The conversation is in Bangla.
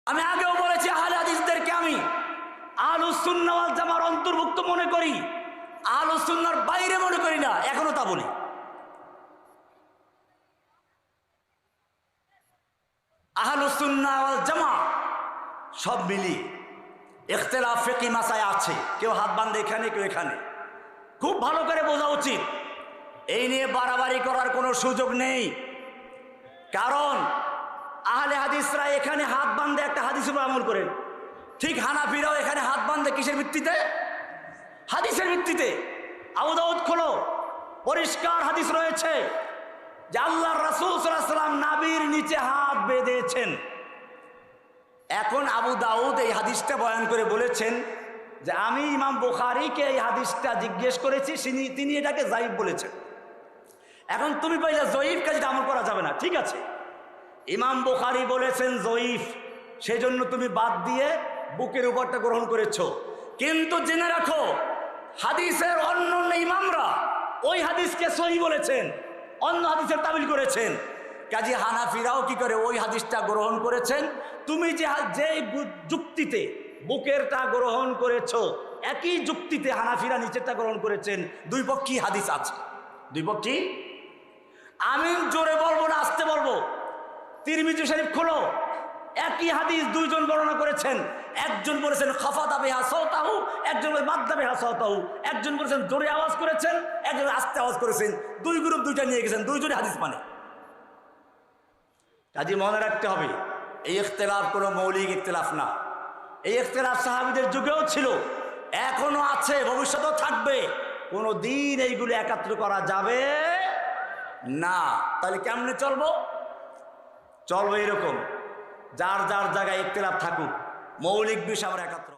আমি আগেও বলেছি আহলে হাদিসদেরকে আমি আহলুস সুন্নাহ ওয়াল জামার অন্তর্ভুক্ত মনে করি, আহলুস সুন্নাহর বাইরে মনে করি না, এখনো তা বলি। আহলুস সুন্নাহ ওয়াল জামা সব মিলি ইখতিলাফ ফিকহি মাসায় আছে, কেউ হাত বাঁধে এখানে, কেউ এখানে। খুব ভালো করে বোঝা উচিত, এই নিয়ে বাড়াবাড়ি করার কোনো সুযোগ নেই। কারণ আহলে হাদিসরা এখানে হাত বাঁধে একটা হাদিসের উপর আমল করেন, ঠিক হানাফিরাও এখানে হাত বাঁধে কিসের ভিত্তিতে? হাদিসের ভিত্তিতে। আবু দাউদ খোলো, পরিষ্কার হাদিস রয়েছে যে আল্লাহর রাসূল সাল্লাল্লাহু আলাইহি ওয়াসাল্লাম নাভির নিচে হাত বেঁধেছেন। এখন আবু দাউদ এই হাদিসটা বয়ান করে বলেছেন যে আমি ইমাম বুখারীকে এই হাদিসটা জিজ্ঞেস করেছি, তিনি এটাকে যায়িফ বলেছেন। এখন তুমি বললে যায়িফ কাজে আমল করা যাবে না, ঠিক আছে, ইমাম বুখারী বলেছেন যায়িফ, সেজন্য তুমি বাদ দিয়ে বুকের উপরটা গ্রহণ করেছো। কিন্তু জেনে রাখো হাদিসের অন্য ইমামরা ওই হাদিসকে সহিহ বলেছেন, অন্য হাদিসের তাবিল করেছেন। কাজী হানাফিরাও কি করে ওই হাদিসটা গ্রহণ করেছেন। তুমি যে যুক্তিতে বুকেরটা গ্রহণ করেছো, একই যুক্তিতে হানাফিরা নিচেরটা গ্রহণ করেছেন। দুই পক্ষই হাদিস আছে, দুই পক্ষই। আমি জোরে বলবো না আস্তে বলবো? তিরমিজি শরীফ খোলো, একই হাদিস দুইজন বর্ণনা করেছেন। একজন বলেছেন খাফাদা বিহা সাওতাহু, একজন বলেছেন মাদ্দা বিহা সাওতাহু। একজন বলেছেন জোরে আওয়াজ করেছেন, একজন আস্তে আওয়াজ করেছেন। দুই গ্রুপ দুইটা নিয়ে গেছেন, দুইজনই হাদিস মানে। কাজে মনে রাখতে হবে এই ইখতিলাফ কোনো মৌলিক ইখতিলাফ না। এই ইখতিলাফ সাহাবীদের যুগেও ছিল, এখনো আছে, ভবিষ্যতেও থাকবে। কোনো দিন এইগুলো একাত্র করা যাবে না। তাহলে কেমনে চলবো? চলবো এরকম, যার যার জায়গায় ইখতিলাফ থাকুক, মৌলিক বিষয় আমরা একাত্র।